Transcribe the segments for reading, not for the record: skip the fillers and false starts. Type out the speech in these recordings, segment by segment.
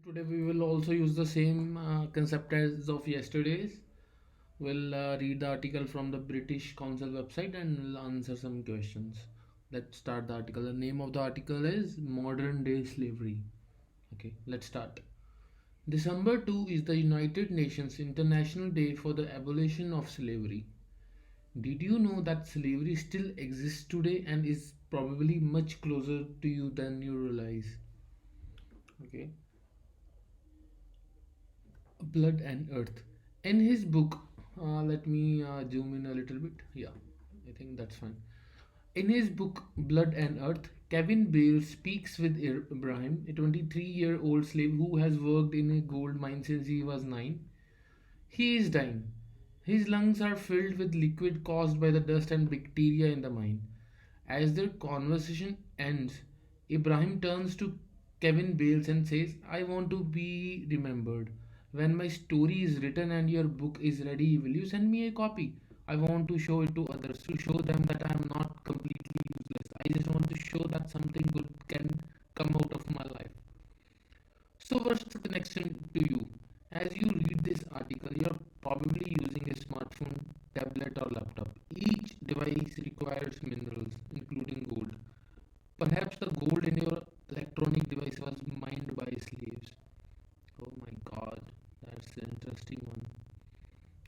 Today we will also use the same concept as of yesterday's. We'll read the article from the British Council website and we'll answer some questions. Let's start the article. The name of the article is Modern Day Slavery. Okay, let's start. December 2 is the United Nations International Day for the Abolition of Slavery. Did you know that slavery still exists today and is probably much closer to you than you realize? Okay. Blood and Earth. In his book, let me zoom in a little bit. Yeah, I think that's fine. In his book, Blood and Earth, Kevin Bale speaks with Ibrahim, a 23-year-old slave who has worked in a gold mine since he was 9. He is dying. His lungs are filled with liquid caused by the dust and bacteria in the mine. As their conversation ends, Ibrahim turns to Kevin Bales and says, I want to be remembered. When my story is written and your book is ready, will you send me a copy? I want to show it to others, to show them that I am not completely useless. I just want to show that something good can come out of my life. So, what's the connection to you? As you read this article, you're probably using a smartphone, tablet, or laptop. Each device requires minerals, including gold. Perhaps the gold in your electronic device was mined by slaves. Oh my god, that's an interesting one.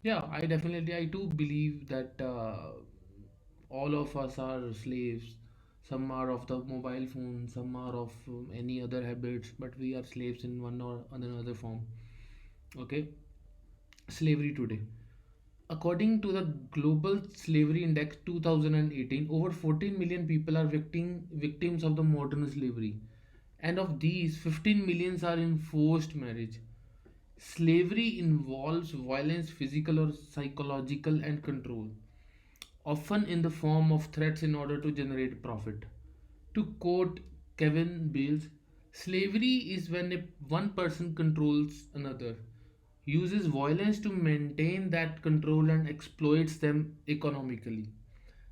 Yeah, I too believe that all of us are slaves. Some are of the mobile phone, some are of any other habits, but we are slaves in one or another form. Okay, slavery today. According to the Global Slavery Index 2018, over 14 million people are victims of the modern slavery, and of these, 15 millions are in forced marriage. Slavery involves violence, physical or psychological, and control, often in the form of threats in order to generate profit. To quote Kevin Bales, slavery is when one person controls another, uses violence to maintain that control, and exploits them economically.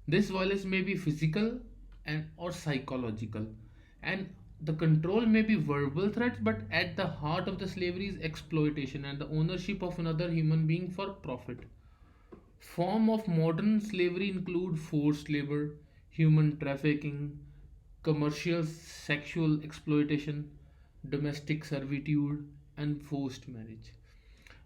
This violence may be physical and or psychological, and the control may be verbal threats, but at the heart of the slavery is exploitation and the ownership of another human being for profit. Form of modern slavery include forced labor, human trafficking, commercial sexual exploitation, domestic servitude, and forced marriage.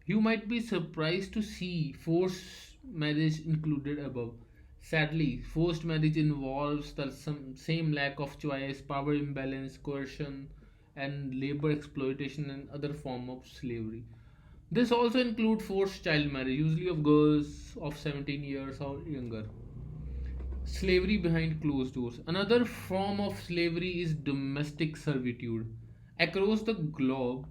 You might be surprised to see forced marriage included above. Sadly, forced marriage involves the same lack of choice, power imbalance, coercion, and labor exploitation and other form of slavery. This also includes forced child marriage, usually of girls of 17 years or younger. Slavery behind closed doors. Another form of slavery is domestic servitude. Across the globe,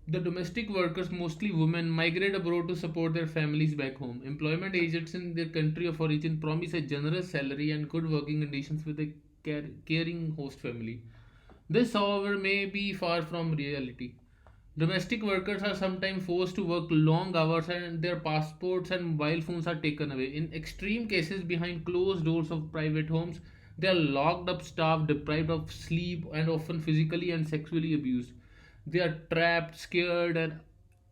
the domestic workers, mostly women, migrate abroad to support their families back home. Employment agents in their country of origin promise a generous salary and good working conditions with a caring host family. This, however, may be far from reality. Domestic workers are sometimes forced to work long hours and their passports and mobile phones are taken away. In extreme cases, behind closed doors of private homes, they are locked up, starved, deprived of sleep, and often physically and sexually abused. They are trapped, scared, and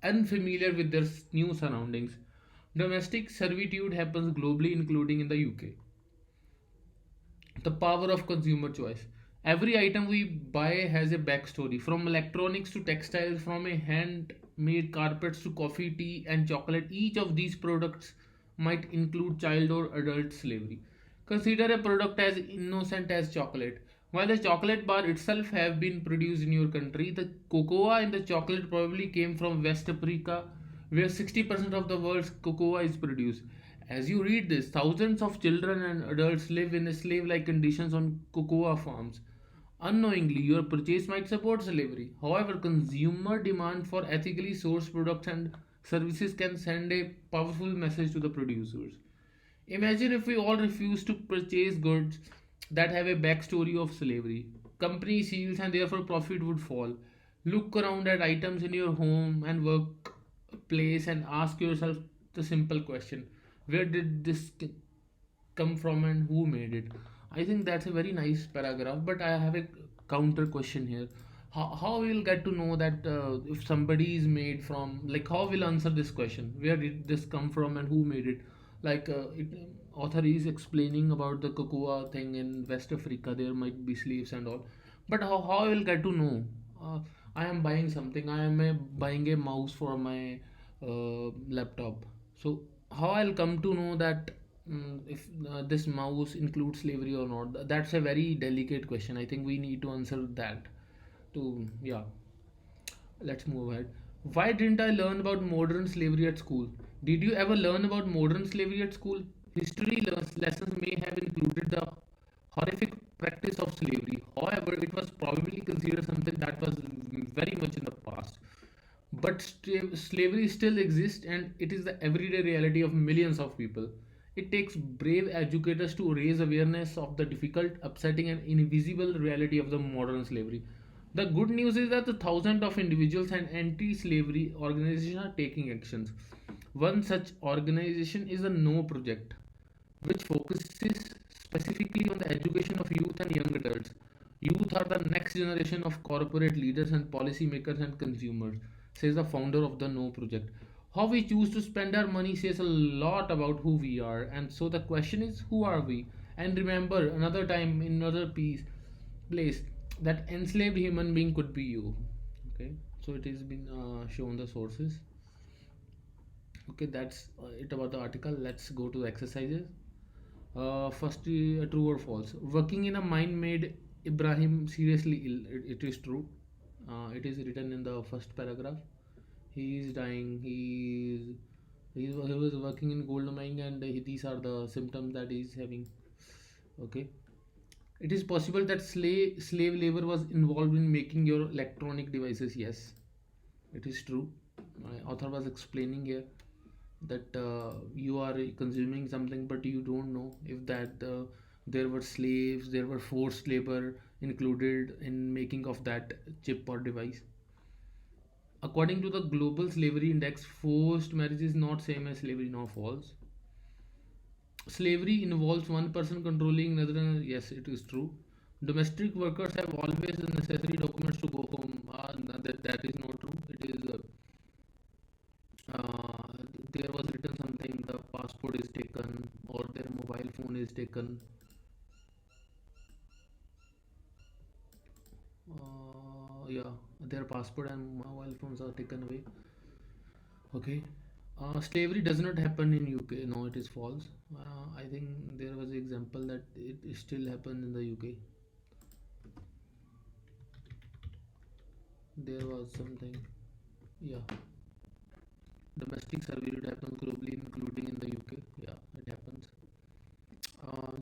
unfamiliar with their new surroundings. Domestic servitude happens globally, including in the UK. The power of consumer choice. Every item we buy has a backstory, from electronics to textiles, from a handmade carpets to coffee, tea, and chocolate. Each of these products might include child or adult slavery. Consider a product as innocent as chocolate. While the chocolate bar itself have been produced in your country, the cocoa in the chocolate probably came from West Africa, where 60% of the world's cocoa is produced. As you read this, thousands of children and adults live in slave like conditions on cocoa farms. Unknowingly, your purchase might support slavery. However, consumer demand for ethically sourced products and services can send a powerful message to the producers. Imagine if we all refuse to purchase goods that have a backstory of slavery. Company seals and therefore profit would fall. Look around at items in your home and workplace and ask yourself the simple question: where did this come from and who made it? I think that's a very nice paragraph, but I have a counter question here. How we'll get to know that if somebody is made from, like, how we'll answer this question, where did this come from and who made it? Like author is explaining about the cocoa thing in West Africa, there might be slaves and all, but how I will get to know? uh, I am buying something, I am buying a mouse for my laptop, so how I'll come to know that if this mouse includes slavery or not? That's a very delicate question. I think we need to answer that to, yeah. Let's move ahead. Why didn't I learn about modern slavery at school? Did you ever learn about modern slavery at school? History lessons may have included the horrific practice of slavery. However, it was probably considered something that was very much in the past. But slavery still exists, and it is the everyday reality of millions of people. It takes brave educators to raise awareness of the difficult, upsetting, and invisible reality of the modern slavery. The good news is that the thousands of individuals and anti slavery organizations are taking actions. One such organization is the No Project, which focuses specifically on the education of youth and young adults. Youth are the next generation of corporate leaders and policymakers and consumers, says the founder of the No Project. How we choose to spend our money says a lot about who we are, and so the question is, who are we? And remember, another time in another place, that enslaved human being could be you. Okay, so it has been shown the sources. Okay, that's it about the article. Let's go to the exercises. First, true or false? Working in a mine made Ibrahim seriously ill. It is true. It is written in the first paragraph. He is dying. He was working in gold mine, and these are the symptoms that he is having. Okay. It is possible that slave labor was involved in making your electronic devices. Yes, it is true. My author was explaining here that you are consuming something, but you don't know if that there were slaves, there were forced labor included in making of that chip or device. According to the Global Slavery Index, forced marriage is not same as slavery. No, false. Slavery involves one person controlling another. Yes, it is true. Domestic workers have always the necessary documents to go home. No, that is not true. It is uh, there was written something, the passport is taken or their mobile phone is taken. Yeah, their passport and mobile phones are taken away. Okay. Slavery does not happen in UK. No, it is false. I think there was an example that it still happens in the UK. There was something. Yeah, domestic servitude happens globally, including in the UK. Yeah, it happens.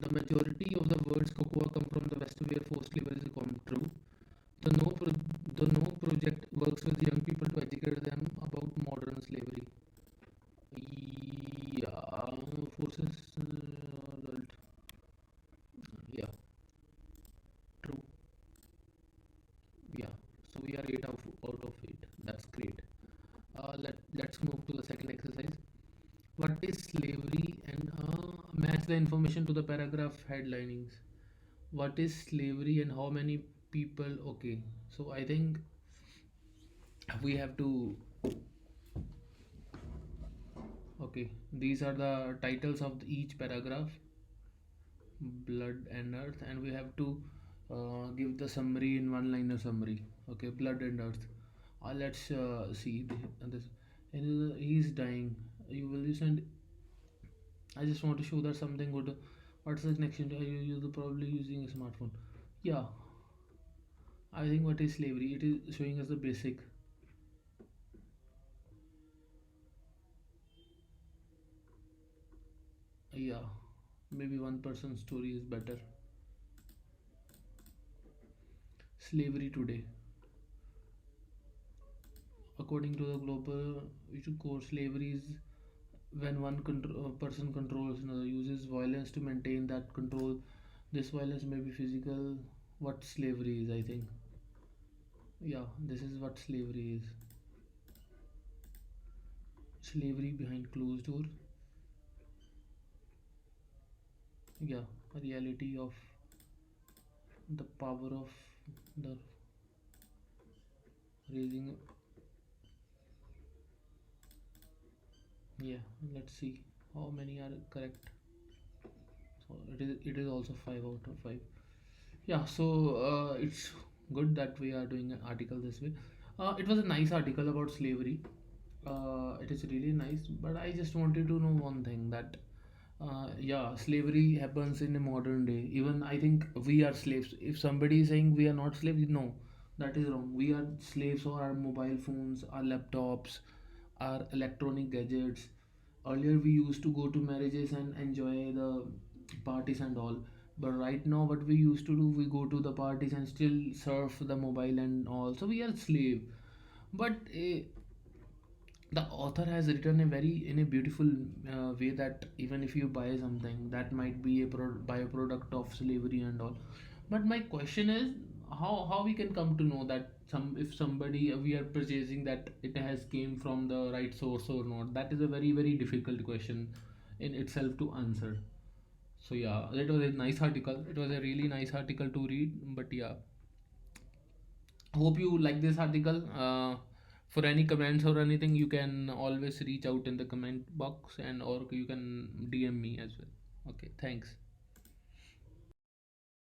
The majority of the world's cocoa come from the West, where forced labor is common. True. The the No Project works with young people to educate them about modern slavery. Yeah, forces adult. Yeah, true. Yeah, so we are out of 8. That's great. Let's move to the second exercise. What is slavery? And match the information to the paragraph headlinings. What is slavery and how many people? Okay, so I think we have to. Okay, these are the titles of each paragraph: blood and earth, and we have to give the summary in one liner summary. Okay, blood and earth. Let's see this. And he's dying. You will listen. I just want to show that something good. What's the connection? Are you probably using a smartphone? Yeah, I think what is slavery? It is showing us the basic. Yeah, maybe one person's story is better. Slavery today, according to the global issue core, slavery is when one person controls another, uses violence to maintain that control. This violence may be physical. What slavery is, I think. Yeah, this is what slavery is. Slavery behind closed door. Yeah, a reality of the power of the raising. Yeah, let's see how many are correct. So it is also 5 out of 5. Yeah, so it's good that we are doing an article this way. It was a nice article about slavery. It is really nice, but I just wanted to know one thing, that yeah, slavery happens in a modern day. Even I think we are slaves. If somebody is saying we are not slaves, no, that is wrong. We are slaves for our mobile phones, our laptops, our electronic gadgets. Earlier we used to go to marriages and enjoy the parties and all, but right now what we used to do, we go to the parties and still surf the mobile and all, so we are slave. But the author has written a very in a beautiful way, that even if you buy something, that might be a byproduct of slavery and all. But my question is, how we can come to know that some, if somebody we are purchasing, that it has came from the right source or not? That is a very very difficult question in itself to answer. So yeah, that was a nice article. It was a really nice article to read. But yeah, hope you like this article. For any comments or anything, you can always reach out in the comment box, and or you can DM me as well. Okay, thanks.